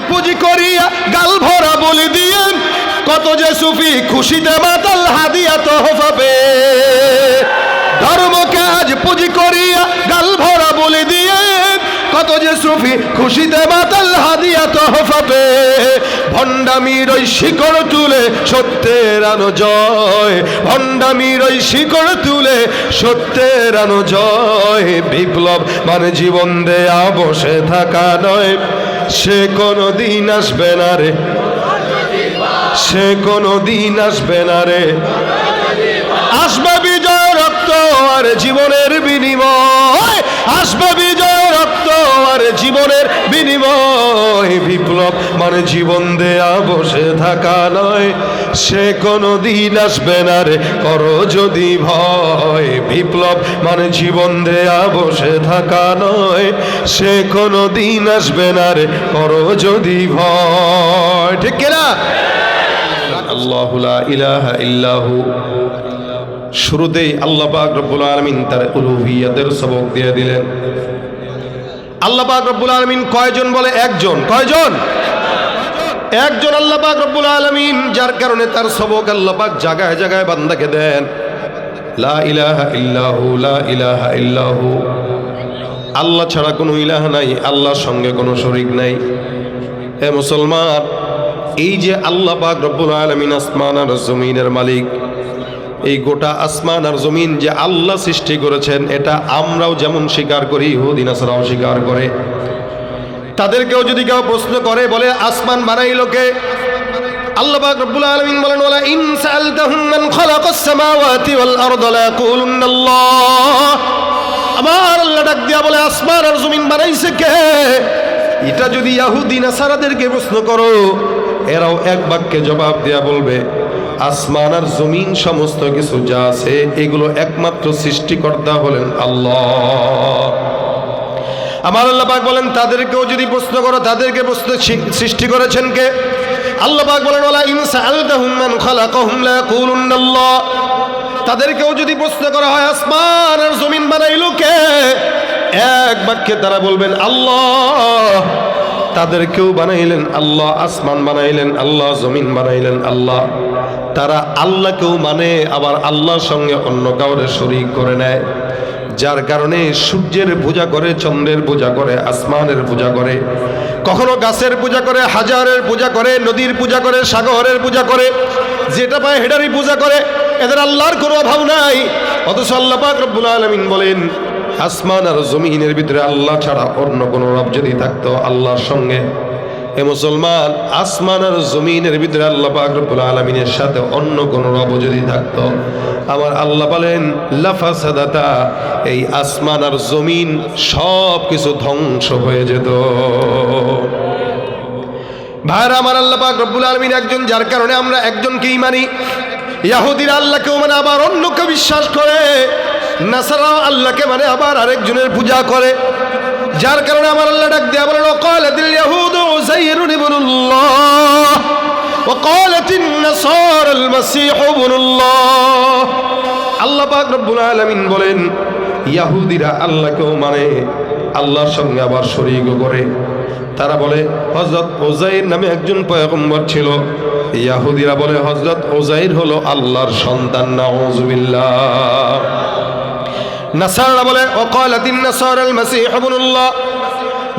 পুঁজি করিয়া গাল ভরা বলি দিয়ে, কত যে সুফি খুশিতে মাতাল হাদিয়া তোহফা পেয়ে। ধর্মকে আজ পুঁজি করিয়া গাল ভরা বলি দিয়ে, কত যে সুফি খুশিতে মাতাল হাদিয়া তোহফা পেয়ে। ভণ্ডামির ওই শিকড় তুলে সত্যের আনো জয়, ভণ্ডামির ওই শিকড় তুলে সত্যের আনো জয়। বিপ্লব মানে জীবন দেয়া বসে থাকা নয়, সে কোনো দিন আসবে না রে, সে কোনো দিন আসবে না রে। আসবে বিজয় রক্ত আর জীবনের বিনিময়, আসবে বিজয় রক্ত আর জীবনের বিনিময়। বিপ্লব মানে জীবন দেয়া বসে থাকা নয়, সে কোনো দিন আসবে না রে, করো যদি ভয়। বিপ্লব মানে জীবন দেয়া বসে থাকা নয়, সে কোনো দিন আসবে না রে, করো যদি ভয়। ঠিক কিনা? আল্লাহু লা ইলাহা ইল্লাহু। শুরুতেই আল্লাহ পাক রব্বুল আলামিন তার উলুহিয়তের সবক দিয়ে দিলেন। আল্লাহ পাক রব্বুল আলামিন কয়জন বলে? একজন। কয়জন? একজন আল্লাহ পাক রব্বুল আলামিন, যার কারণে তার সবক আল্লাহ পাক জায়গায় জায়গায় বান্দাকে দেন। লা ইলাহা ইল্লাহু, লা ইলাহা ইল্লাহু। আল্লাহ ছাড়া কোনো ইলাহ নাই, আল্লাহর সঙ্গে কোনো শরীক নাই। হে মুসলমান, এই যে আল্লাহ পাক রব্বুল আলামিন আসমান আর জমিনের মালিক, এই গোটা আসমান আর জমিন যে আল্লাহ সৃষ্টি করেছেন, এটা আমরাও যেমন স্বীকার করি, ইহুদি নাসারাও স্বীকার করে। তাদেরকেও যদি কেউ প্রশ্ন করে, বলে আসমান বানাইলো কে? আল্লাহ পাক রব্বুল আলামিন বলেন, ওয়ালা ইন সাআলতাহুম মান খালাকাস সামাওয়াতি ওয়াল আরদা লায়াকুলুন্না আল্লাহ। আমার আল্লাহ ডাক দিয়া বলে, আসমান আর জমিন বানাইছে কে? এটা যদি ইহুদি নাসারাদেরকে প্রশ্ন করো, এরাও এক বাক্যে জবাব দেয়া বলবে, আসমান আর জমিন সমস্ত কিছু যা আছে, এগুলো একমাত্র সৃষ্টিকর্তা হলেন আল্লাহ। আমার আল্লাহ পাক বলেন, তাদেরকেও যদি প্রশ্ন করো, তাদেরকে প্রশ্ন সৃষ্টি করেছেন কে? আল্লাহ পাক বলেন, ওয়ালা ইন সাআলতাহুম মান খালাকাহুম লায়াকুলুন্না আল্লাহ। তাদেরকেও যদি প্রশ্ন করা হয়, আসমান আর জমিন বানাইলো কে? এক বাক্যে তারা বলবেন আল্লাহ। তাদেরকেও বানাইলেন আল্লাহ, আসমান বানাইলেন আল্লাহ, জমিন বানাইলেন আল্লাহ। তারা আল্লাহকেও মানে, আবার আল্লাহর সঙ্গে অন্য কাউরে শরীক করে নেয়, যার কারণে সূর্যের পূজা করে, চন্দ্রের পূজা করে, আসমানের পূজা করে, কখনো গাছের পূজা করে, হাজারের পূজা করে, নদীর পূজা করে, সাগরের পূজা করে, যেটা পায় হেডারই পূজা করে। এদের আল্লাহর কোনো অভাব নাই। অথচ আল্লাহ পাক রব্বুল আলামিন বলেন, আসমান আর জমিনের ভিতরে আল্লাহ ছাড়া অন্য কোনো রব যদি থাকতো আল্লাহর সঙ্গে, হে মুসলমান, আসমান আর জমিনের ভিতরে আল্লাহ পাক রব্বুল আলামিনের সাথে অন্য কোন রব যদি থাকতো, আমার আল্লাহ বলেন লাফাসাদাতা, এই আসমান আর জমিন সব কিছু ধ্বংস হয়ে যেত। ভাইরা আমার, আল্লাহ পাক রব্বুল আলামিন একজন, যার কারণে আমরা একজনকেই মানি। ইহুদিরা আল্লাহকেও মানে, আবার অন্যকে বিশ্বাস করে। নাসারাও আল্লাহকে মানে, আবার আরেকজনের পূজা করে। যার কারণে আমার আল্লাহ ডাক দেয়া বলেন, ওয়াকালাতিল ইয়াহুদু উযাইরুন ইবনুল্লাহ ওয়া ক্বালাতিন নাসারাল মাসীহু ইবনুল্লাহ। আল্লাহ পাক রব্বুল আলামিন বলেন, ইহুদিরা আল্লাহকেও মানে, আল্লাহর সঙ্গে আবার শরীকও করে। তারা বলে হযরত উযাইর নামে একজন পয়গম্বর ছিল। ইহুদিরা বলে হযরত উযাইর হলো আল্লাহর সন্তান। নাউযুবিল্লাহ। নাসারা বলে ওয়াকালাতিন নাসারাল মাসীহু ইবনুল্লাহ,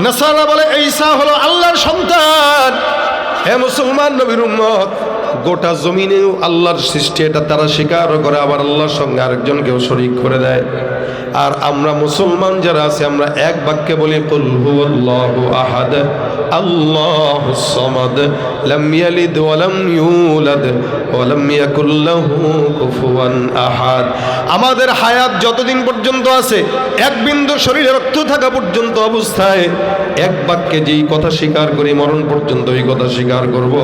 নাসারা বলে ঈসা হলো আল্লাহর সন্তান। হে মুসলমান নবীর উম্মত, গোটা জমিনেও আল্লাহর সৃষ্টি, এটা তারা স্বীকার করে, আবার আল্লাহর সঙ্গে আরেকজনকেও শরীক করে দেয়। আর আমরা মুসলমান যারা আছে, আমরা এক বাক্যে বলি কুল হুয়াল্লাহু আহাদ আল্লাহুস সামাদ লাম ইয়ালিদ ওয়া লাম ইউলাদ ওয়া লাম ইয়াকুল লাহু কুফুয়ান আহাদ। আমাদের হায়াত যতদিন পর্যন্ত আছে, এক বিন্দু শরীরে রক্ত থাকা পর্যন্ত অবস্থায় এক বাক্যে যেই কথা স্বীকার করি, মরণ পর্যন্ত এই কথা স্বীকার করব,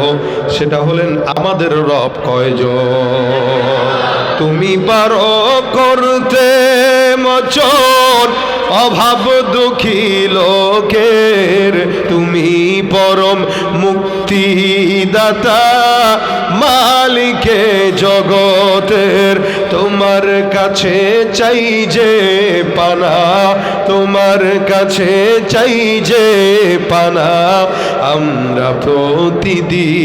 সেটা হলেন আমাদের রব কয়জন। তুমি পারো করতে মোচন অভাব দুঃখী লোকের, তুমি পরম মুক্তি মুক্তিদাতা মালিকে জগতের, তোমার কাছে চাই যে পানা, তোমার কাছে চাই যে পানা, আমরা প্রতিদিন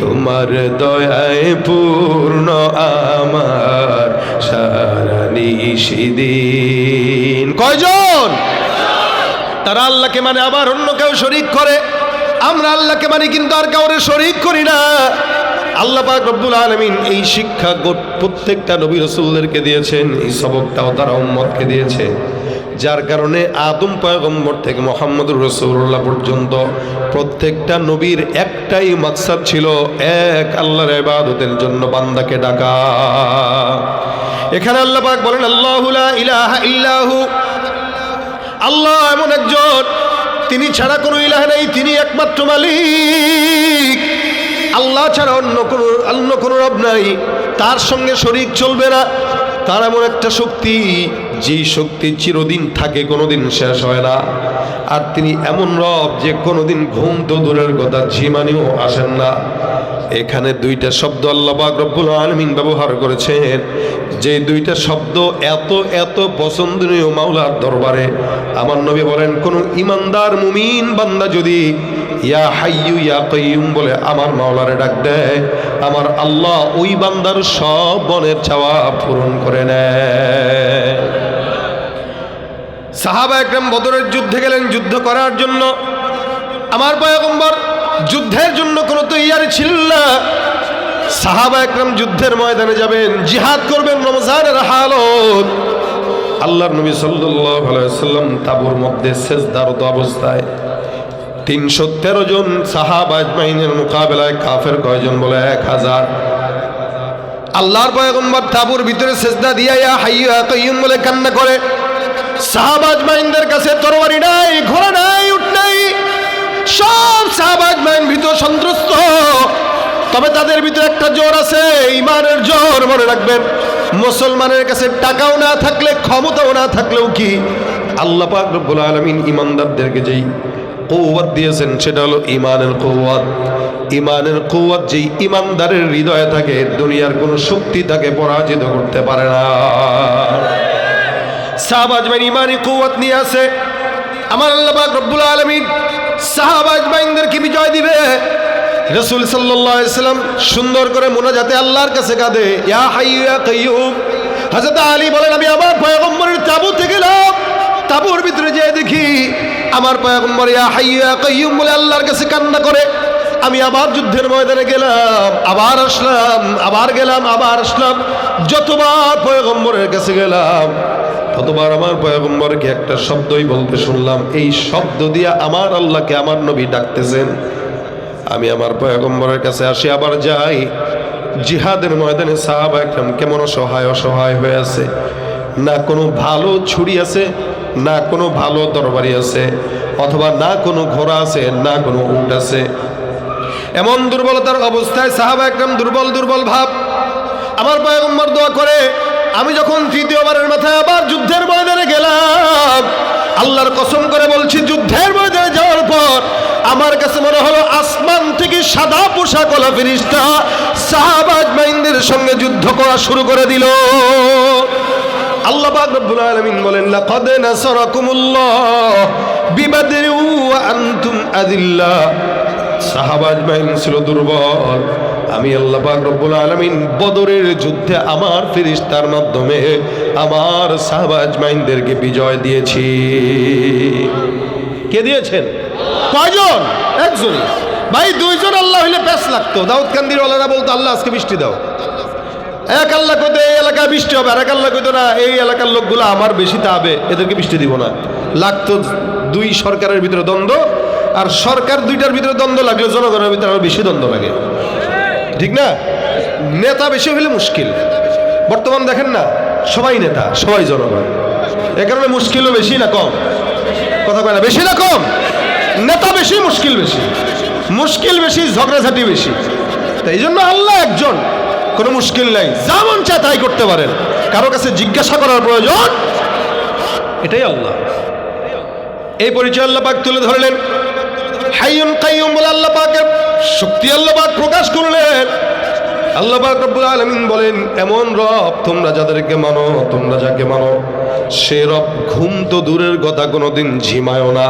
তোমার দয়ায় পূর্ণ আমার সারা নিশিদিন। কয়জন? তারা আল্লাহকে মানে আবার অন্য কেউ শরীক করে, আমরা আল্লাহকে মানি কিন্তু আর কাউরে শরীক করি না। আল্লাহ পাক রব্বুল আলামিন এই শিক্ষা প্রত্যেকটা নবী রাসূলদেরকে দিয়েছেন, এই সবকটাও তারা উম্মতকে দিয়েছে, যার কারণে আদম পয়গম্বর থেকে মুহাম্মদুর রাসূলুল্লাহ পর্যন্ত প্রত্যেকটা নবীর একটাই মাকসাদ ছিল, এক আল্লাহর ইবাদতের জন্য বান্দাকে ডাকা। এখানে আল্লাহ পাক বলেন আল্লাহু লা ইলাহা ইল্লাহু, আল্লাহ এমন একজন, তিনি ছাড়া কোনো ইলাহ নেই, তিনি একমাত্র মালিক। আল্লাহ ছাড়া অন্য কোনো রব নাই, তার সঙ্গে শরীক চলবে না। তার এমন একটা শক্তি, যেই শক্তি চিরদিন থাকে, কোনোদিন শেষ হয় না। আর তিনি এমন রব যে কোনোদিন ঘুম তো দূরের কথা, ঝিমানিও আসেন না। এখানে দুইটা শব্দ আল্লাহ পাক রব্বুল আলামিন ব্যবহার করেছেন, যে দুইটা শব্দ এত এত পছন্দনীয় মাওলার দরবারে। আমার নবী বলেন, কোন ইমানদার মুমিন বান্দা যদি ইয়া হাইয়ু ইয়া কাইয়ুম বলে আমার মাওলারে ডাক দেয়, আমার আল্লাহ ওই বান্দার সব মনের চাওয়া পূরণ করে নেয়। সাহাবা একরাম বদরের যুদ্ধে গেলেন যুদ্ধ করার জন্য। আমার পয়গম্বর যুদ্ধের জন্য কোনো তৈয়ারি ছিল না। সাহাবা একরাম যুদ্ধের ময়দানে যাবেন, জিহাদ করবেন রমজানের হালত। আল্লাহর নবী সাল্লাল্লাহু আলাইহি ওয়াসাল্লাম তাবুর মধ্যে সেজদারত অবস্থায় 313 জন সাহাবা আজমাইনের মোকাবেলায় কাফের কয়জন বলে 1000। আল্লাহর পয়গম্বর তাবুর ভিতরে সেজদা দিয়া ইয়া হাইয়ু ইয়া কাইয়ুম বলে কান্না করে। সাহাবা আজমাইনদের কাছে তরবারি নাই, ঘোড়া নাই, উট নাই, সব সাহাবা আজমাইন ভীত সন্ত্রস্ত। তবে তাদের ভিতরে একটা জোর আছে, ইমানের জোর। মনে রাখবেন, মুসলমানের কাছে টাকাও না থাকলে, ক্ষমতাও না থাকলেও কি আল্লাহ পাক রব্বুল আলামিন ইমানদারদেরকে যেই কুওয়াত দিয়েছেন সেটা হলো ইমানের কুওয়াত। ইমানের কুওয়াত যেই ইমানদারের হৃদয়ে থাকে, দুনিয়ার কোনো শক্তি তাকে পরাজিত করতে পারে না। সাহাবা আজমাইন ইমানি কুওয়াত নিয়ে আছে। আমার আল্লাহ পাক রব্বুল আলামিন সাহাবা আজমাইনদেরকে বিজয় দিবে। রাসূল সাল্লাল্লাহু আলাইহি সাল্লাম সুন্দর করে মুনাজাতে আল্লাহর কাছে কাঁদে, ইয়া হাইয়ু ইয়া কাইয়ুম। হযরত আলী বলেন, আমি আমার পয়গম্বরের তাঁবুতে গেলাম, তাঁবুর ভিতরে যেয়ে দেখি আমার পয়গম্বর ইয়া হাইয়ু ইয়া কাইয়ুম বলে আল্লাহর কাছে কান্না করে। আমি আবার যুদ্ধের ময়দানে গেলাম, আবার আসলাম, আবার গেলাম, আবার আসলাম। যতবার পয়গম্বরের কাছে গেলাম, ততবার আমার পয়গম্বরকে একটা শব্দই বলতে শুনলাম। এই শব্দ দিয়ে আমার আল্লাহকে আমার নবী ডাকতেছেন। আমি আমার পয়গম্বরের কাছে আসি, আবার যাই। জিহাদের ময়দানে সাহাবা একরাম কেমন অসহায় অসহায় হয়ে আছে। না কোনো ভালো ছুরি আছে, না কোনো ভালো তরবারি আছে, অথবা না কোনো ঘোড়া আছে, না কোনো উট আছে। এমন দুর্বলতার অবস্থায় সাহাবা একরাম দুর্বল দুর্বল ভাব। আমার পয়গম্বর দোয়া করে, আমি যখন তৃতীয়বারের মাথায় আবার যুদ্ধের ময়দানে গেলাম, আল্লাহর কসম করে বলছি, যুদ্ধের ময়দানে যাওয়ার পর আমার কাছে মনে হলো আসমান থেকে সাদা পোশাকওয়ালা ফেরেশতা সাহাবা আজমাইনদের সঙ্গে যুদ্ধ করা শুরু করে দিল। আল্লাহ পাক রব্বুল আলামিন বলেন, লাকাদ নাসারাকুমুল্লাহ বিবাদরি ওয়া আনতুম আযিল্লা। সাহাবা আজমাইন ছিল দুর্বল। আমি আল্লাহ পাক রব্বুল আলামিন বদরের যুদ্ধে আমার ফেরেশতার মাধ্যমে আমার সাহাবা আজমাইনদেরকে বিজয় দিয়েছি। কে দিয়েছেন? কয়জন? একজনই। ভাই, দুইজন আল্লাহ হইলে প্যাস লাগতো। দাউদ কান্দির ওয়ালারা বলতো, আল্লাহ আজকে বৃষ্টি দাও। এক আল্লাহ কইতো এই এলাকায় বৃষ্টি হবে, আর এক আল্লাহ কইতো না এই এলাকার লোকগুলো আমার বেশি তাবে, এদেরকে বৃষ্টি দিব না। লাগতো দুই সরকারের ভিতরে দ্বন্দ্ব, আর সরকার দুইটার ভিতরে দ্বন্দ্ব লাগলে জনগণের ভিতরে আরো বেশি দ্বন্দ্ব লাগে, ঠিক না? নেতা বেশি হইলে মুশকিল। বর্তমান দেখেন না, সবাই নেতা, সবাই জনগণ। এ কারণে মুশকিলও বেশি না কম? কথা কয় না, বেশি না কম? নেতা বেশি, মুশকিল বেশি। মুশকিল বেশি, ঝগড়াঝাটি বেশি। তাই এই জন্য আল্লাহ একজন, কোনো মুশকিল নাই, যা মন চায় তাই করতে পারেন, কারো কাছে জিজ্ঞাসা করার প্রয়োজন, এটাই আল্লাহ। এই পরিচয় আল্লাহ পাক তুলে ধরলেন। হাইয়ুন কাইয়ুম বলে আল্লাহ পাকের শক্তি আল্লাহ পাক প্রকাশ করলেন। আল্লাহ পাক রব্বুল আলামিন বলেন, এমন রব তোমরা যাদেরকে মানো, তোমরা যাকে মানো, সে রব ঘুম তো দূরের কথা কোনোদিন ঝিমায়ও না।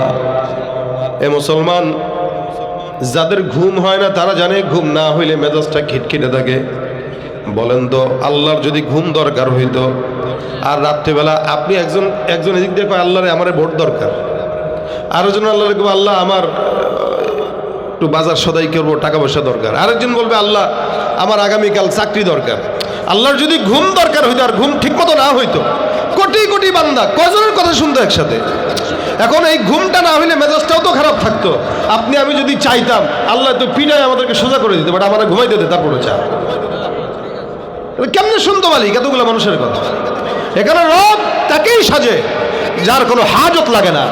এ মুসলমান, যাদের ঘুম হয় না তারা জানে ঘুম না হইলে মেজাজটা খিটখিটে থাকে। বলেন তো, আল্লাহর যদি ঘুম দরকার হইতো আর রাত্রিবেলা আপনি একজন এদিক দিয়ে কয় আল্লাহরে আমারে ভোট দরকার, আরেকজন আল্লাহরে কবে আল্লাহ আমার একটু বাজার সদাই করবো, টাকা পয়সা দরকার, আরেকজন বলবে আল্লাহ আমার আগামীকাল চাকরি দরকার। আল্লাহর যদি ঘুম দরকার হইতো আর ঘুম ঠিক মতো না হইতো, কোটি কোটি বান্দা কজনের কথা শুনতো একসাথে। এখন এই ঘুমটা না হইলে মেজাজটাও তো খারাপ থাকতো। আপনি আমি যদি চাইতাম আল্লাহ তো পিনায় আমাদেরকে সোজা করে দিতে, বাট আমরা ঘুমাই দিতে তারপরে চা কেমনে শুনতো মালিক এতগুলো মানুষের কথা। এখানে রব তাকেই সাজে যার কোনো হাজত লাগে না,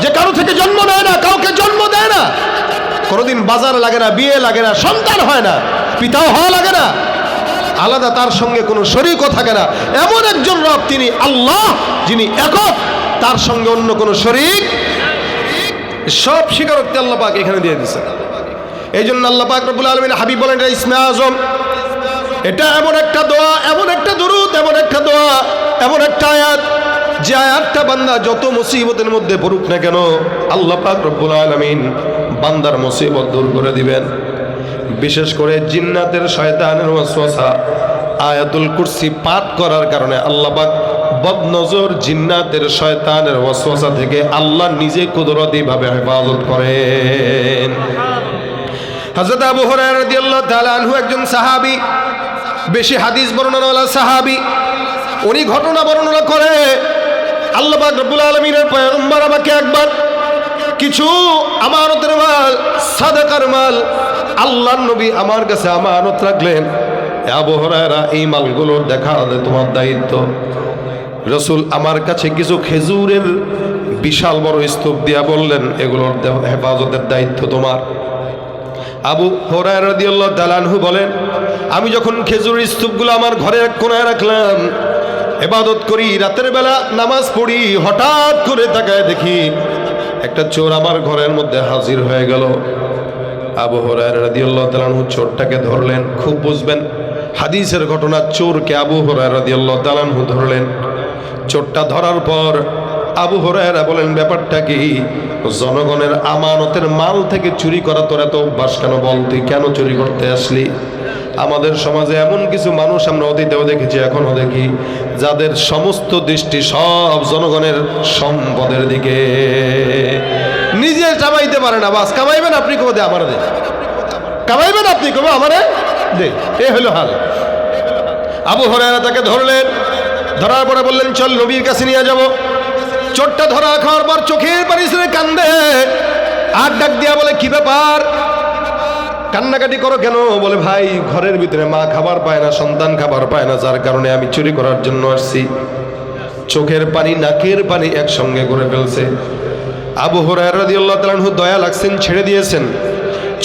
যে কারো থেকে জন্ম নেয় না, কাউকে জন্ম দেয় না, কোনোদিন বাজার লাগে না, বিয়ে লাগে না, সন্তান হয় না, পিতাও হওয়া লাগে না, আলাদা তার সঙ্গে কোনো শরীকও থাকে না। এমন একজন রব তিনি আল্লাহ, যিনি একক, তার সঙ্গে অন্য কোনো শরীক। সব স্বীকারোক্তি আল্লাহ পাক এখানে দিয়ে দিয়েছেন। এই জন্য আল্লাহ পাক রব্বুল আলামিন হাবিব বলেন, এটা ইসমে আজম, এটা এমন একটা দোয়া, এমন একটা দুরূদ, এমন একটা দোয়া, এমন একটা আয়াত, যে আয়াতটা বান্দা যত মুসিবতের মধ্যে পড়ুক না কেন আল্লাহ পাক রব্বুল আলামিন বান্দার মুসিবত দূর করে দিবেন। বিশেষ করে জিন্নাতের শয়তানের ওয়াসওয়াসা আয়াতুল কুরসি পাঠ করার কারণে আল্লাহ পাক বদনজর জিন্নাতের শয়তানের ওয়াসওয়াসা থেকে আল্লাহ নিজে কুদরতি ভাবে হেফাজত করেন। হযরত আবু হুরায়রা রাদিয়াল্লাহু তাআলা আনহু একজন সাহাবী, বেশি হাদিস বর্ণনাওয়ালা সাহাবী। উনি ঘটনা বর্ণনা করে, আল্লাহ পাক রব্বুল আলামিনের পয়গম্বর আমাকে একবার কিছু আমানতের মাল, সাদাকার মাল আল্লাহর নবী আমার কাছে আমানত রাখলেন। আবু হুরায়রা, এই মালগুলোর দেখা তোমার দায়িত্ব। রাসূল আমার কাছে কিছু খেজুরের বিশাল বড় স্তূপ দিয়া বললেন, এগুলোর হেফাজতের দায়িত্ব তোমার। আবু হুরায়রা রাদিয়াল্লাহু তাআলা আনহু বলেন, আমি যখন খেজুরের স্তূপগুলো আমার ঘরের এক কোণায় রাখলাম, ইবাদত করি, রাতের বেলা নামাজ পড়ি, হঠাৎ করে তাকায় দেখি একটা চোর আমার ঘরের মধ্যে হাজির হয়ে গেল। আবু হুরায়রা রাদিয়াল্লাহু তাআলা আনহু চোরটাকে ধরলেন। খুব বুঝবেন হাদিসের ঘটনা, চোরকে আবু হুরায়রা রাদিয়াল্লাহু তাআলা আনহু ধরলেন। চোরটা ধরার পর আবু হুরায়রা বলেন, ব্যাপারটা কি? জনগণের আমানতের মাল থেকে চুরি করা তোর এত অভ্যাস কেন? বল, তুই কেন চুরি করতে আসলি? আমাদের সমাজে এমন কিছু মানুষ আমরা অতীতেও দেখেছি, এখনো দেখি, যাদের সমস্ত দৃষ্টি সব জনগণের সম্পদের দিকে। নিজে কামাইতে পারে না, বাস কামাইবেন আপনি কবে দে আমার দে, কামাইবেন আপনি কবে আমারে দে, এ হলো হাল। আবু হুরায়রা তাকে ধরলেন, ধরার পরে বললেন, চল নবীর কাছে নিয়ে যাব। চোরটা ধরা খাওয়ার পর চোখের পানি ছেড়ে কান্দে, আর ডাক দিয়া বলে, কি ব্যাপার, কান্নাকাটি করো কেন? বলে, ভাই ঘরের ভিতরে মা খাবার পায় না, সন্তান খাবার পায় না, যার কারণে আমি চুরি করার জন্য আসছি। চোখের পানি নাকের পানি একসঙ্গে করে ফেলছে। আবু হুরায়রা রাদিয়াল্লাহু তাআলা আনহু দয়া লাগছেন, ছেড়ে দিয়েছেন।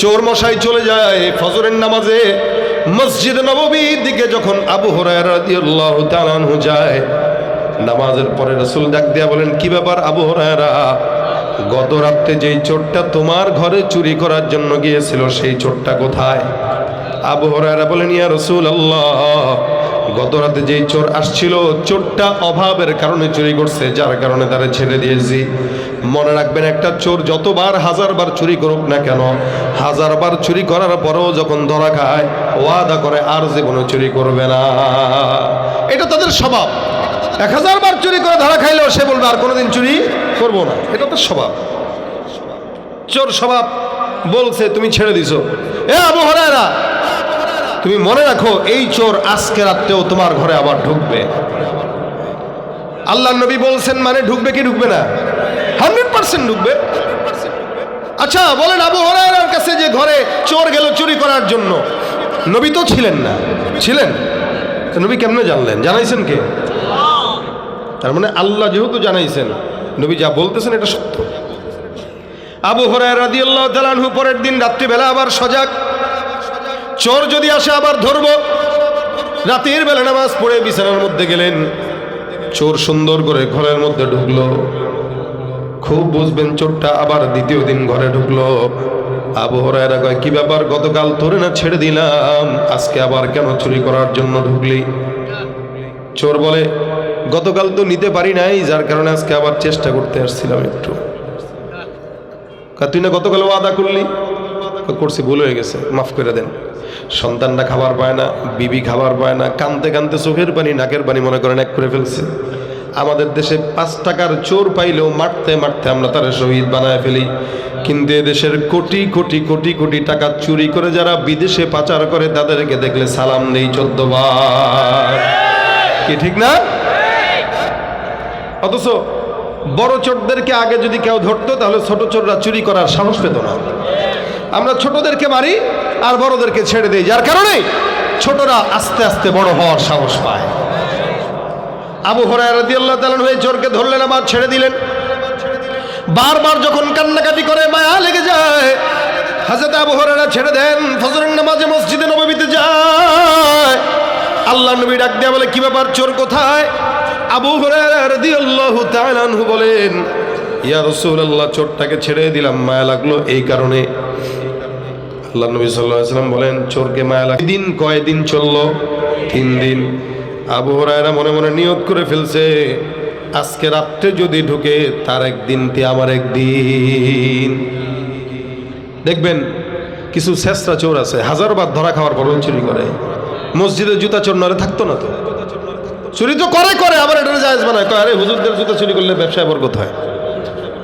চোর মশাই চলে যায় ফজরের নামাজে মসজিদ নববীর দিকে। যখন আবু হুরায়রা রাদিয়াল্লাহু তাআলা আনহু যায়, নামাজের পরে রাসূল ডাক দিয়া বলেন, কি ব্যাপার আবু হুরায়রা, গত রাতে যেই চোরটা তোমার ঘরে চুরি করার জন্য গিয়েছিল সেই চোরটা কোথায়? আবু হুরায়রা বলেন, ইয়া রাসূলুল্লাহ, গত রাতে যেই চোর আসছিল, চোরটা অভাবের কারণে চুরি করছে, যার কারণে তারে ছেড়ে দিয়েছি। মনে রাখবেন, একটা চোর যতবার হাজারবার চুরি করুক না কেন, হাজারবার চুরি করার পরেও যখন ধরা খায়, ওয়াদা করে আর জীবনে চুরি করবে না। এটা তাদের স্বভাব। 1000 বার চুরি করে ধরা খাইলেও সে বলবে আর কোনোদিন চুরি করবো না। এটা তো স্বভাব, চোর স্বভাব। বলছে তুমি ছেড়ে দিছো। এ আবু হুরায়রা, তুমি মনে রাখো, এই চোর আজকে রাতেও তোমার ঘরে আবার ঢুকবে। আল্লাহর নবী বলছেন, মানে ঢুকবে কি ঢুকবে না? 100% ঢুকবে। আচ্ছা বলেন, আবু হুরায়রার কাছে যে ঘরে চোর গেল চুরি করার জন্য, নবী তো ছিলেন না? ছিলেন। নবী কেমনে জানলেন? জানাইছেন কে? তার মানে আল্লাহ যেহেতু জানাইছেন, নবী যা বলতেছেন এটা সত্য। আবু হুরায়রা রাদিয়াল্লাহু তাআলা আনহু পরের দিন রাত্রিবেলা আবার সজাগ, চোর যদি আসে আবার ধরবো। রাতের বেলা নামাজ পড়ে বিছানার মধ্যে গেলেন, চোর সুন্দর করে ঘরের মধ্যে ঢুকলো। খুব খুব বুঝবেন চোরটা আবার দ্বিতীয় দিন ঘরে ঢুকলো। আবু হুরায়রা কয়, কি ব্যাপার, গতকাল তোরে না ছেড়ে দিলাম, আজকে আবার কেন চুরি করার জন্য ঢুকলি? চোর বলে, গতকাল তো নিতে পারি নাই, যার কারণে আজকে আবার চেষ্টা করতে আসছিলাম একটু। তুই না গতকাল ওয়াদা করলি? করছি, ভুল হয়ে গেছে, মাফ করে দেন। সন্তানটা খাবার পায় না, বিবি খাবার পায় না, কানতে কানতে চোখের পানি নাকের পানি মনে করেন এক করে ফেলছে। আমাদের দেশে 5 টাকার চোর পাইলেও মারতে মারতে আমরা তারা শহীদ বানায় ফেলি, কিন্তু এদেশের কোটি কোটি কোটি কোটি টাকা চুরি করে যারা বিদেশে পাচার করে তাদেরকে দেখলে সালাম নেই 14 বার। কি ঠিক না? অথচ বড় চোরদেরকে আগে যদি কেউ ধরতো তাহলে ছোট চোররা চুরি করার সাহস পেত না। আমরা ছোটদেরকে মারি আর বড়দেরকে ছেড়ে দেই, যার কারণে ছোটরা আস্তে আস্তে বড় হওয়ার সাহস পায়। আবু হুরায়রা রাদিয়াল্লাহু তাআলা আনহু চোরকে ধরলেন, আবার ছেড়ে দিলেন। বারবার যখন কান্নাকাটি করে মায়া লেগে যায়, হযরত আবু হুরায়রা ছেড়ে দেন, ফজরের নামাজে মসজিদে নববীতে যায়। আল্লাহর নবী ডাক দেয়া বলে, কি ব্যাপার, চোর কোথায়? আবু হুরায়রা রাদিয়াল্লাহু তাআলা আনহু বলেন, ইয়া রাসূলুল্লাহ, চোরটাকে ছেড়ে দিলাম, মায়া লাগলো এই কারণে। আল্লাহর নবী সাল্লাল্লাহু আলাইহি ওয়াসাল্লাম বলেন, চোরকে মায়া লাগে। দিন কয়দিন চললো? 3 দিন। আবু হুরায়রা মনে মনে নিয়ত করে ফেলছে, আজকে রাত্রে যদি ঢুকে তার একদিন তে আমার একদিন। দেখবেন কিছু শেষরা চোর আছে, 1000 বার ধরা খাওয়ার পরও চুরি করে। মসজিদে জুতা চোর নরে থাকতো না তো? চুরি তো করে আবার এটা জায়েজ বানায়, কয় আরে হুজুরদের জুতা চুরি করলে ব্যবসায় বরকত হয়,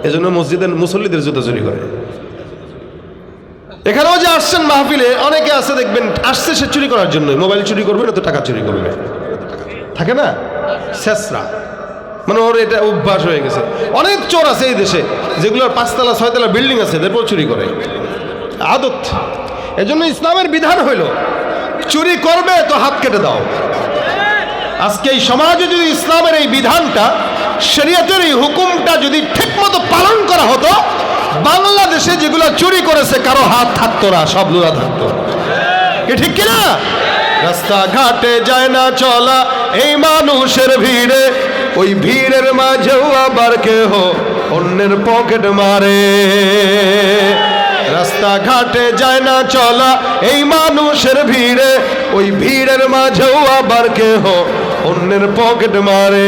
এজন্য মসজিদের মুসল্লিদের জুতা চুরি করে। এখানেও যে আসছেন মাহফিলে অনেকে আছে, দেখবেন আসছে সে চুরি করার জন্য, মোবাইল চুরি করবে না তো টাকা চুরি করবে, থাকে না শেষরা, মানে ওর এটা অভ্যাস হয়ে গেছে। অনেক চোর আছে এই দেশে যেগুলোর 5 তলা 6 তলা বিল্ডিং আছে, এরপর চুরি করে, আদত। এজন্য ইসলামের বিধান হইল চুরি করবে তো হাত কেটে দাও। আজকে এই সমাজে যদি ইসলামের এই বিধানটা, শরীয়তের এই হুকুমটা যদি ঠিকমতো পালন করা হতো, বাংলাদেশে যেগুলো চুরি করেছে কারো হাত থাকতো না, সব লুরা থাকতো। কি ঠিক কিনা? রাস্তাঘাটে যায় না চলা এই মানুষের ভিড়ে, ওই ভিড়ের মাঝেও আবার কেহ অন্যের পকেট মারে। রাস্তাঘাটে যায় না চলা এই মানুষের ভিড়ে, ওই ভিড়ের মাঝেও আবার কেহ অন্যের পকেট মারে।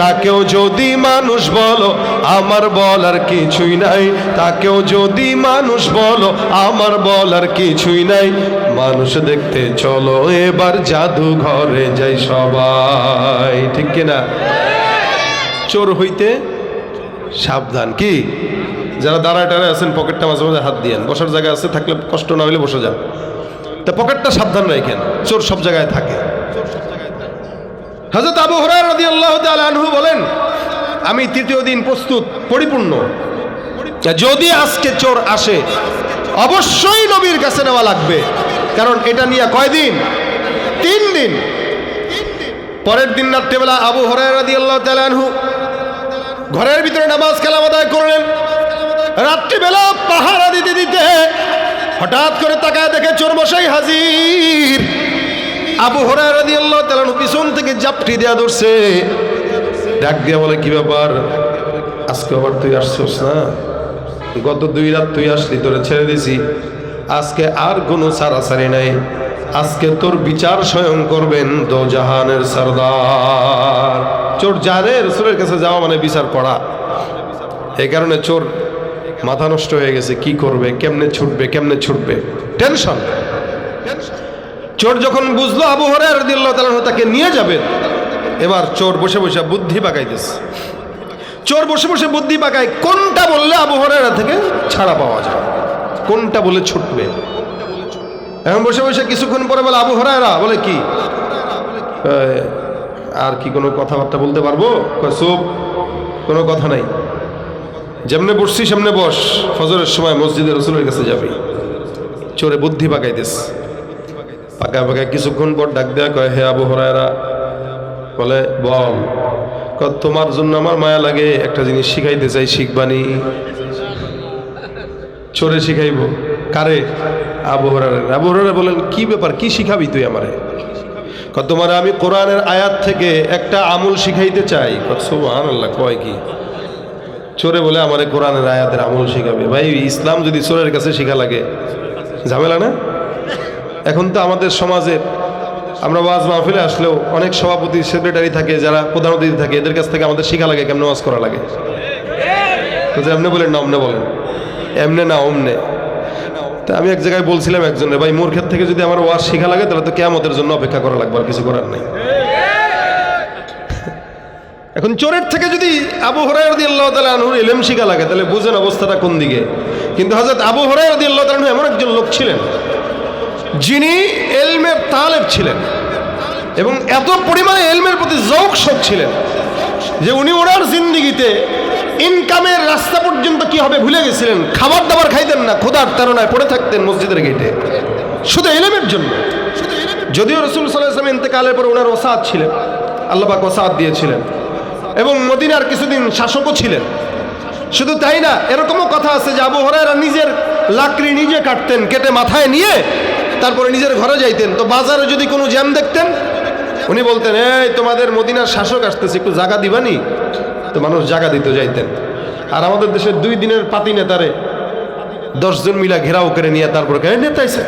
তাকেও যদি মানুষ বলো আমার বলার কিছুই নাই, তাকেও যদি মানুষ বলো আমার বলার কিছুই নাই। মানুষ দেখতে চলো এবার জাদুঘরে যাই সবাই, ঠিক কিনা? চোর হইতে সাবধান। কি যারা দাঁড়ায় টাড়ায় আছেন পকেটটা মাঝে মাঝে হাত দিয়েন, বসার জায়গা আছে থাকলে কষ্ট না হলে বসে যান, তা পকেটটা সাবধান রাখেন, চোর সব জায়গায় থাকে। হযরত আবু হুরায়রা রাদিয়াল্লাহু তাআলা আনহু বলেন, আমি 3য় দিন প্রস্তুত পরিপূর্ণ, যদি আজকে চোর আসে অবশ্যই নবীর কাছে নেওয়া লাগবে, কারণ এটা নিয়ে কয়দিন? 3 দিন। পরের দিন রাত্রেবেলা আবু হুরায়রা রাদিয়াল্লাহু তাআলা আনহু ঘরের ভিতরে নামাজ কালাম আদায় করলেন। রাত্রিবেলা পাহারা দিতে দিতে হঠাৎ করে তাকায় দেখে চোর মশাই হাজির। আবু হুরায়রা রাদিয়াল্লাহু তাআলা পিছন থেকে জাপটি দেয়া ধরছে, ডাক দিয়া বলে, কি ব্যাপার, আজকে আবার তুই আসছিস না? গত 2 রাত তুই আসলি, তোরে ছেড়ে দিছি, আজকে আর কোনো ছাড়াছাড়ি নাই, আজকে তোর বিচার স্বয়ং করবেন দো জাহানের সরদার। চোর জানে রাসূলের কাছে যাওয়া মানে বিচার করা, এই কারণে চোর মাথা নষ্ট হয়ে গেছে, কি করবে, কেমনে ছুটবে, টেনশন। চোর যখন বুঝলো আবু হুরায়রা রাদিয়াল্লাহু তাআলা তাকে নিয়ে যাবেন, এবার চোর বসে বসে বুদ্ধি পাকাইতেছে। চোর বসে বসে বুদ্ধি পাকায়, কোনটা বললে আবু হুরায়রা থেকে ছাড়া পাওয়া যায়, কোনটা বলে ছুটবে। এখন বসে বসে কিছুক্ষণ পরে বলে, আবু হুরায়রা, বলে কি, আর কি কোনো কথাবার্তা বলতে পারবো? চুপ, কোনো কথা নাই, যেমনে বসছি সামনে বস, ফজরের সময় মসজিদে রাসূলের কাছে যাবি। চোরে বুদ্ধি পাকাইতেছে, পাকায় কিছুক্ষণ পর ডাক দেয়া কয়, হে আবু হুরায়রা, বলে বল। তোমার জন্য আমার মায়া লাগে, একটা জিনিস শিখাইতে চাই, শিখবানি? চোরে শিখাইব কারে? আবু হুরায়রা। আবু হুরায়রা বলেন, কি ব্যাপার, কি শিখাবি তুই আমারে? তোমার আমি কোরআনের আয়াত থেকে একটা আমল শিখাইতে চাই। সুবহানাল্লাহ, কয় কি? চোরে বলে আমারে কোরআনের আয়াতের আমল শিখাবে। ভাই ইসলাম যদি চোরের কাছে শিখা লাগে ঝামেলা না? এখন তো আমাদের সমাজে আমরা ওয়াজ মাহফিলে আসলেও অনেক সভাপতি সেক্রেটারি থাকে, যারা প্রধান অতিথি থাকে, এদের কাছ থেকে আমাদের শিখা লাগে কেমনে ওয়াজ করা লাগে। এমনি বলেন না অমনে বলেন, এমনে না অমনে। তা আমি এক জায়গায় বলছিলাম একজনের, ভাই মূর্খের থেকে যদি আমার ওয়াজ শিখা লাগে তাহলে তো কিয়ামতের জন্য অপেক্ষা করা লাগবে, আর কিছু করার নেই। এখন চোরের থেকে যদি আবু হুরায়রা রাদিয়াল্লাহু তাআলা আনহুর ইলম শিখা লাগে তাহলে বুঝেন অবস্থাটা কোন দিকে। কিন্তু হযরত আবু হুরায়রা রাদিয়াল্লাহু তাআলা আনহু এমন একজন লোক ছিলেন যিনি ইলমের তালেব ছিলেন এবং এত পরিমাণে ইলমের প্রতি যৌক শোক ছিলেন যে উনি ওনার জিন্দেগিতে ইনকামের রাস্তা পর্যন্ত কি হবে ভুলে গেছিলেন। খাবার দাবার খাইতেন না, ক্ষুধার তাড়নায় পড়ে থাকতেন মসজিদের গেটে শুধু ইলমের জন্য। যদিও রাসূল সাল্লাল্লাহু আলাইহি ওয়াসাল্লাম ইন্তেকালের পর ওনার ওসাত ছিলেন, আল্লাহ পাক ওসাত দিয়েছিলেন এবং মদিনার কিছুদিন শাসকও ছিলেন। শুধু তাই না, এরকমও কথা আছে যে আবু হুরায়রা নিজের লাকড়ি নিজে কাটতেন, কেটে মাথায় নিয়ে তারপরে নিজের ঘরে যাইতেন। তো বাজারে যদি কোনো জ্যাম দেখতেন উনি বলতেন, এই তোমাদের মদিনার শাসক আসতেছে, একটু জায়গা দিবানি? তো মানুষ জায়গা দিতে যাইতেন। আর আমাদের দেশের 2 দিনের পাতি নেতারে 10 জন মিলা ঘেরাও করে নিয়ে তারপরে নেতা এসে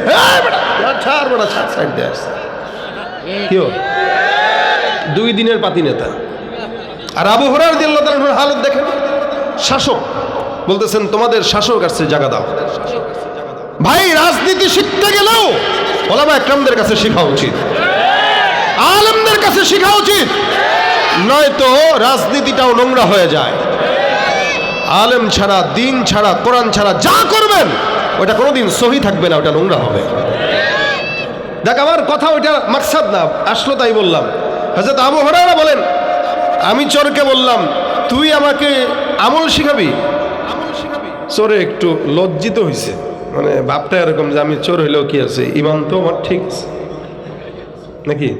কেউ 2 দিনের পাতি নেতা। আর আবু হুরায়রা রাদিয়াল্লাহু তাআলার হালত দেখেন, শাসক বলতেছেন তোমাদের শাসক আসছে, জায়গা দাও। ভাই রাজনীতি শিখতে গেলেও ওলামা একরামদের কাছে শেখা উচিত, আলেমদের কাছে শেখা উচিত, নয়তো রাজনীতিটাও নোংরা হয়ে যায়। আলেম ছাড়া, দিন ছাড়া, কোরআন ছাড়া যা করবেন ওটা কোনোদিন সহি থাকবে না, ওটা নোংরা হবে। দেখ আমার কথা ওইটা মাকসাদ না, আসলো তাই বললাম। হযরত আবু হুরায়রা বলেন, আমি চোরকে বললাম তুই আমাকে আমল শিখাবি? চোরে একটু লজ্জিত হয়েছে, মানে ভাবটা এরকম যে আমি চোর হইলেও কি আছে, ইমান তো আমার ঠিক আছে নাকি?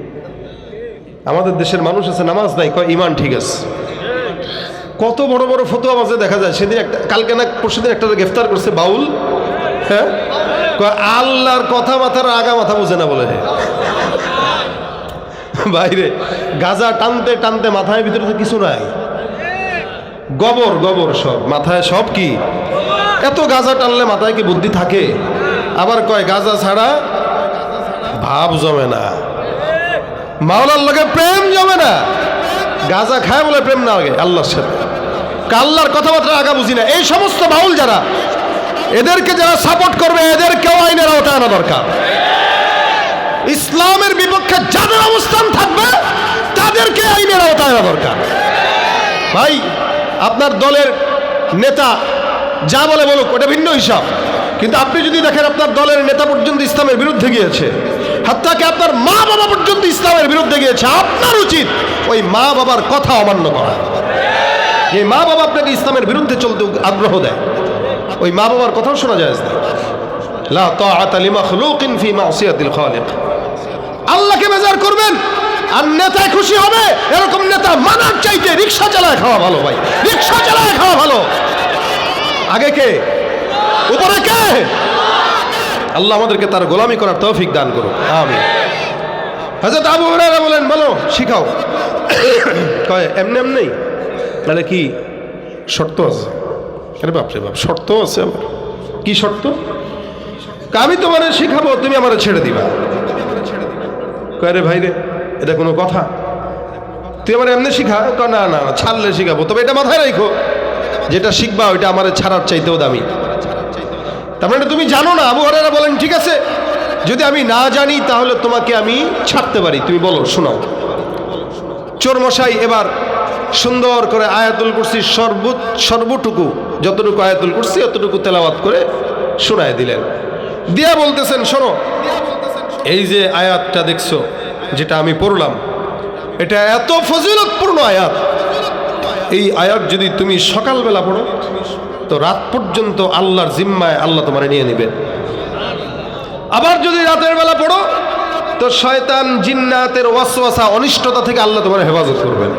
আমাদের দেশের মানুষ আছে নামাজ নাই, কয় ইমান ঠিক আছে। কত বড় বড় ফতোয়া মাঝে দেখা যায়। সেদিন একটা, কালকে না পরশুদিন একটা গ্রেফতার করছে বাউল, হ্যাঁ, আল্লাহর কথা মাথার আগা মাথা বুঝে না বলে। বাইরে গাজা টানতে টানতে মাথায় ভিতরে তো কিছু নাই, গোবর গোবর সব মাথায়, সব কি এত গাজা টানলে মাথায় কি বুদ্ধি থাকে? আবার কয় গাজা ছাড়া ভাব জমে না, মাওলার লগে প্রেম জমে না। গাজা খায় বলে প্রেম না লাগে আল্লাহর সাথে, আল্লাহর কথাবার্তা আগা বুঝি না। এই সমস্ত বাউল যারা, এদেরকে যারা সাপোর্ট করবে এদেরকেও আইনের আওতায় আনা দরকার। ইসলামের বিপক্ষে যাদের অবস্থান থাকবে তাদেরকে আইনের আওতায় আনা দরকার। ভাই আপনার দলের নেতা যা বলে বলুক ওটা ভিন্ন হিসাব, কিন্তু আপনি যদি দেখেন আপনার দলের নেতা পর্যন্ত ইসলামের বিরুদ্ধে গিয়েছে, হাত্তাকে আপনার মা বাবা পর্যন্ত ইসলামের বিরুদ্ধে গিয়েছে, আপনার উচিত ওই মা বাবার কথা অমান্য করা। যে মা বাবা আপনাকে ইসলামের বিরুদ্ধে চলতে আগ্রহ দেয়, ওই মা বাবার কথাও শোনা যায় না। লা তাআতা লিমাখলুকিন ফি মাসিয়াতিল খালিক। আল্লাহকে বেজার করবেন আর নেতায় খুশি হবে, এরকম নেতা মানার চাইতে রিকশা চালায় খাওয়া ভালো। ভাই রিকশা চালায় খাওয়া ভালো। আগে কে, উপরে কে? আল্লাহ আমাদেরকে তার গোলামি করার তৌফিক দান করুন, আমিন। হযরত আবু হুরায়রা বলেন, বলো শিখাও। কয় এমনি এমনি? তাহলে কি শর্ত আছে? আরে বাপরে বাপ, শর্ত আছে আবার? কি শর্ত? আমি তোমারে শিখাবো, তুমি আমারে ছেড়ে দিবা। কয় রে ভাই রে, এটা কোনো কথা? তুই আমার এমনি শিখা? না না ছাড়লে শিখাবো, তবে এটা মাথায় রাখো, যেটা শিখবা ওইটা আমার ছাড়ার চাইতেও দামি। তার মানে তুমি জানো না। আবু হুরায়রা বলেন, ঠিক আছে, যদি আমি না জানি তাহলে তোমাকে আমি ছাড়তে পারি, তুমি বলো, শোনাও। চোর মশাই এবার সুন্দর করে আয়াতুল কুরসির সর্বটুকু, যতটুকু আয়াতুল কুরসি অতটুকু তেলাওয়াত করে শোনায় দিলেন। দিয়া বলতেছেন, শোনো, এই যে আয়াতটা দেখছো যেটা আমি পড়লাম, এটা এত ফজিলতপূর্ণ আয়াত। এই আয়াত যদি তুমি সকালবেলা পড়ো তো রাত পর্যন্ত আল্লাহর জিম্মায় আল্লাহ তোমারে নিয়ে নেবেন। আবার যদি রাতের বেলা পড়ো তো শয়তান জিন্নাতের ওয়াসওয়াসা অনিষ্টতা থেকে আল্লাহ তোমার হেফাজত করবেন।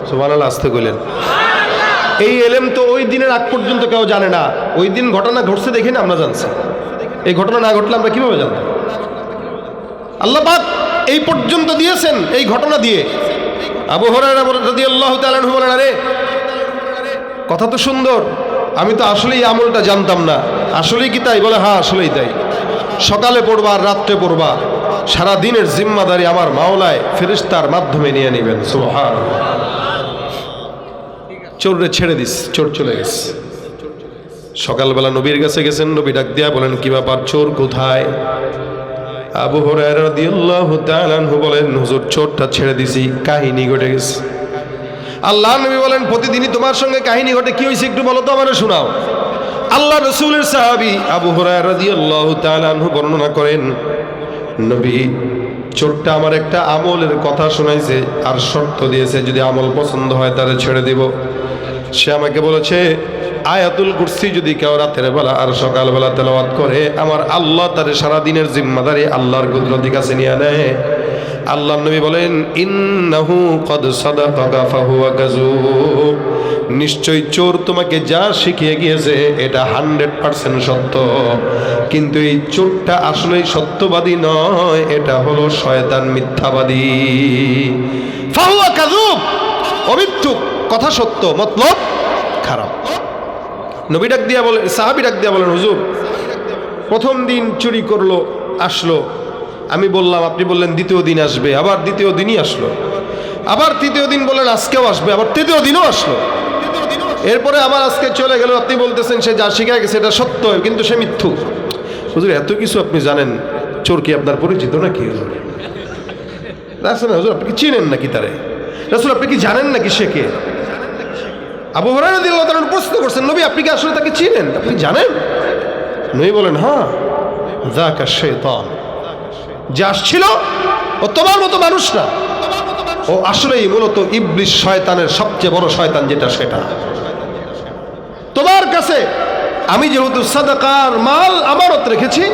সুবহানাল্লাহ, আস্তে কইলেন। এই এলেম তো ওই দিনের আগ পর্যন্ত কেউ জানে না। ওই দিন ঘটনা ঘটছে দেখে না আমরা জানছি, এই ঘটনা না ঘটলে আমরা কিভাবে জানতাম? আল্লাহ পাক এই পর্যন্ত দিয়েছেন এই ঘটনা দিয়ে। আবু হুরায়রা রাদিয়াল্লাহু তাআলা আনহু বলেন, আরে কথা তো সুন্দর, আমি তো আসলেই আমলটা জানতাম না, আসলেই কি তাই? বলে হ্যাঁ আসলেই তাই। সকালে পড়বা আর রাত্রে পড়বা, সারা দিনের জিম্মাদারি আমার মাওলায় ফেরেশতার মাধ্যমে নিয়ে নেবেন। সুবহানাল্লাহ। চোররে ছেড়ে দিস, চোর চলে গেছে। সকালবেলা নবীর কাছে গেছেন, নবী ডাক দিয়া বলেন কি ব্যাপার, চোর কোথায়? আবু হুরায়রা রাদিয়াল্লাহু তাআলা আনহু বলেন হুজুর চোরটা ছেড়ে দিছি, কাহিনী ঘটে গেছে। আল্লাহ নবী বলেন প্রতিদিনই তোমার সঙ্গে কাহিনী ঘটে, কি হয়েছে একটু বলো তো, আমারে শোনাও। আল্লাহ রাসূলের সাহাবী আবু হুরায়রা রাদিয়াল্লাহু তাআলা আনহু বর্ণনা করেন, নবী চোরটা আমার একটা আমলের কথা শোনাইছে আর শর্ত দিয়েছে যদি আমল পছন্দ হয় তাহলে ছেড়ে দিব। সে আমাকে বলেছে আয়াতুল কুরসি যদি কেউ রাতের বেলা আর সকালবেলা তেলাওয়াত করে, আমার আল্লাহ তার সারা দিনের জিম্মাদারি আল্লাহর কুদরতের কাছে নিয়ে নেয়। আল্লাহর নবী বলেন ইন্নাহু ক্বাদ সাদাকাকা ফাহুয়া কাযুব, নিশ্চয়ই চোর তোমাকে যা শিখিয়ে গিয়েছে এটা 100% সত্য, কিন্তু এই চোরটা আসলেই সত্যবাদী নয়, এটা হলো শয়তান, মিথ্যাবাদী। ফাহুয়া কাযুব, অমিথ্যুক, কথা সত্য মতলব খারাপ। নবী ডাক দিয়া বলেন, সাহাবী ডাক দিয়া বলেন হুজুর প্রথম দিন চুরি করলো, আসলো, আমি বললাম, আপনি বললেন দ্বিতীয় দিন আসবে, আবার দ্বিতীয় দিনই আসলো, আবার তৃতীয় দিন বললেন আজকেও আসবে, আবার তৃতীয় দিনও আসলো, এরপরে আবার আজকে চলে গেল, আপনি বলতেছেন সে যা শিখে গেছে এটা সত্য কিন্তু সে মিথ্যুক। হুজুর এত কিছু আপনি জানেন, চোর কি আপনার পরিচিত নাকি? হুজুর রাসূল, হুজুর আপনি কি চিনেন নাকি তারে? রাসূল আপনি কি জানেন নাকি সে কে? আবু হুরায়রা রাদিয়াল্লাহু তাআলা প্রশ্ন করছেন, নবী আপনি কি আসলে তাকে চিনেন, আপনি জানেন? নবী বলেন হ্যাঁ, যাকা শাইতান, যে আসছিল ও তোমার মতো মানুষ না, ও আসলেই মূলত ইবলিস, শয়তানের সবচেয়ে বড় শয়তান যেটা সেটা। তোমার কাছে আমি যেহেতু সাদাকার মাল আমানত রেখেছি,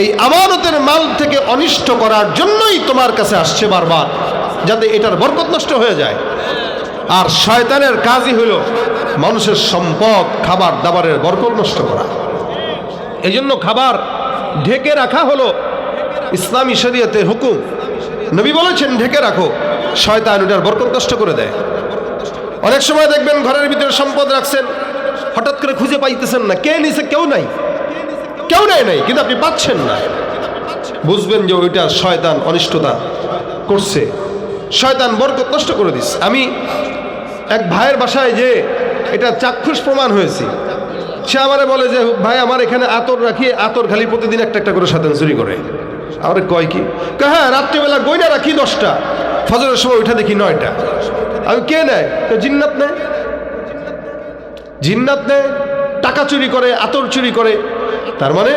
এই আমানতের মাল থেকে অনিষ্ট করার জন্যই তোমার কাছে আসছে বারবার, যাতে এটার বরকত নষ্ট হয়ে যায়। আর শয়তানের কাজই হলো মানুষের সম্পদ, খাবার দাবারের বরকত নষ্ট করা। এই জন্য খাবার ঢেকে রাখা হলো ইসলামী শরীয়তের হুকুম। নবী বলেছেন ঢেকে রাখো, শয়তান ওটার বরকত নষ্ট করে দেয়। অনেক সময় দেখবেন ঘরের ভিতরে সম্পদ রাখছেন, হঠাৎ করে খুঁজে পাইতেছেন না, কে নিছে, কেউ নাই, কেউ নাই, কিন্তু আপনি পাচ্ছেন না, বুঝবেন যে ওইটা শয়তান অনিষ্টতা করছে, শয়তান বরকত নষ্ট করে দিস। আমি এক ভাইয়ের বাসায় যে এটা চাক্ষুষ প্রমাণ হয়েছি, সে আমারে বলে যে ভাই আমার এখানে আতর রাখি, আতর খালি প্রতিদিন একটা একটা করে শয়তান চুরি করে। আমার কয় কি? হ্যাঁ রাত্রিবেলা গয়না রাখি 10টা, ফজরের সময় উঠে দেখি 9টা। আমি কে নেয়? জিন্নাত নেয়, জিন্নাত নেয়, টাকা চুরি করে, আতর চুরি করে। তার মানে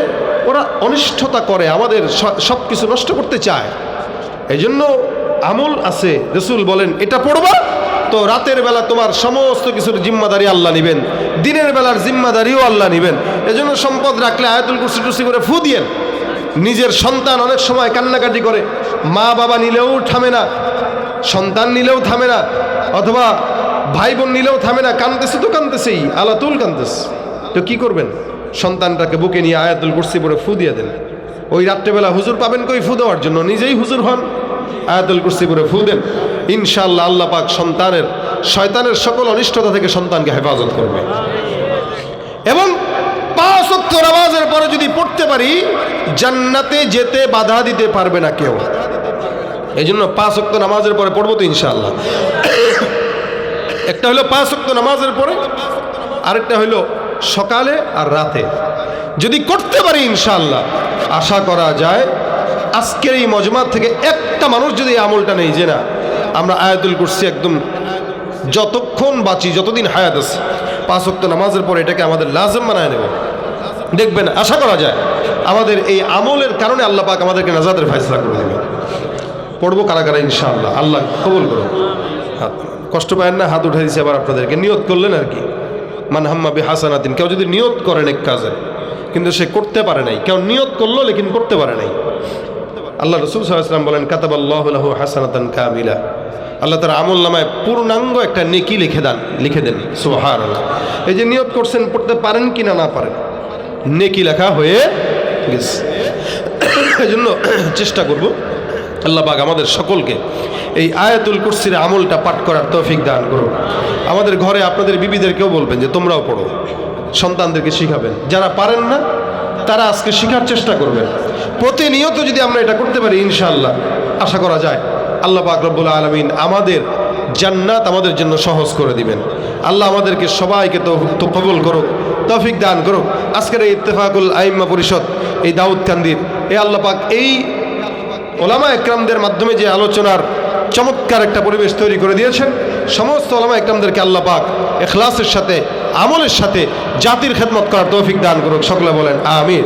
ওরা অনিষ্টতা করে, আমাদের সব কিছু নষ্ট করতে চায়। এই জন্য আমল আছে, রাসূল বলেন এটা পড়বা তো রাতের বেলা তোমার সমস্ত কিছুর জিম্মাদারি আল্লাহ নিবেন, দিনের বেলার জিম্মাদারিও আল্লাহ নিবেন। এজন্য সম্পদ রাখলে আয়াতুল কুরসি টুসি করে ফু দিয়েন। নিজের সন্তান অনেক সময় কান্নাকাটি করে, মা বাবা নিলেও থামে না, সন্তান নিলেও থামে না, অথবা ভাই বোন নিলেও থামে না, কাঁদতেছে তো কাঁদতেছেই, আলাতুল কাঁদতেছে। তো কি করবেন? সন্তানটাকে বুকে নিয়ে আয়াতুল কুরসি পড়ে ফু দিয়ে দেন। ওই রাত্রেবেলা হুজুর পাবেন কই ফু দেওয়ার জন্য, নিজেই হুজুর হন, আয়াতুল কুরসি পড়ে ফু দেন। ইনশাআল্লাহ আল্লাহ পাক সন্তানের, শয়তানের সকল অনিষ্টতা থেকে সন্তানকে হেফাজত করবে। এবং 5 ওয়াক্ত নামাজের পরে যদি পড়তে পারি, জান্নাতে যেতে বাধা দিতে পারবে না কেউ। এই জন্য 5 ওয়াক্ত নামাজের পরে পড়বো তো ইনশাআল্লাহ। একটা হলো 5 ওয়াক্ত নামাজের পরে, আরেকটা হলো সকালে আর রাতে। যদি করতে পারি ইনশাআল্লাহ, আশা করা যায় আজকের এই মজমা থেকে একটা মানুষ যদি এই আমলটা নেই যে না আমরা আয়াতুল কুরসি একদম যতক্ষণ বাঁচি, যতদিন হায়াত আছে, 5 ওয়াক্ত নামাজের পরে এটাকে আমাদের লাজম বানায় নেব, দেখবেন আশা করা যায় আমাদের এই আমলের কারণে আল্লাহ পাক আমাদেরকে নাজাতের ফয়সালা করে দেবে। পড়বো কারা কারা ইনশাআল্লাহ, আল্লাহ কবুল করুন। হাত কষ্ট পায় না, হাত উঠে দিয়েছে আবার আপনাদেরকে, নিয়ত করলেন আর কি। মান হাম্মা বিহাসানাতিন, কেউ যদি নিয়ত করেন এক কাজে কিন্তু সে করতে পারে নাই, কেউ নিয়ত করলো লেকিন করতে পারে নাই, আল্লাহ রাসূল সাল্লাল্লাহু আলাইহি ওয়াসাল্লাম বলেন কাতাবাল্লাহু লাহু হাসানাতান কামিলা, আল্লাহ তার আমল নামায় পূর্ণাঙ্গ একটা নেকি লিখে দেন। সুবহানাল্লাহ। এই যে নিয়ত করছেন, পড়তে পারেন কিনা না পারেন, নেকি লেখা হয়ে গেছে। এই জন্য চেষ্টা করব আল্লাহ পাক আমাদের সকলকে এই আয়াতুল কুরসির আমলটা পাঠ করার তৌফিক দান করুন। আমাদের ঘরে আপনাদের বিবিদেরকেও বলবেন যে তোমরাও পড়ো, সন্তানদেরকে শিখাবেন। যারা পারেন না তারা আজকে শেখার চেষ্টা করবেন। প্রতিনিয়ত যদি আমরা এটা করতে পারি ইনশাআল্লাহ আশা করা যায় আল্লাহ পাক রব্বুল আলামিন আমাদের জান্নাত আমাদের জন্য সহজ করে দিবেন। আল্লাহ আমাদেরকে সবাইকে তো কবুল করুক, তৌফিক দান করুক। আজকের এই ইত্তেফাকুল আইম্মা পরিষদ, এই দাউদকান্দির এই আল্লাহ পাক এই ওলামা একরামদের মাধ্যমে যে আলোচনার চমৎকার একটা পরিবেশ তৈরি করে দিয়েছেন, সমস্ত ওলামা একরামদেরকে আল্লাহ পাক ইখলাসের সাথে আমলের সাথে জাতির খেদমত করার তৌফিক দান করুক। সকলে বলেন আমিন।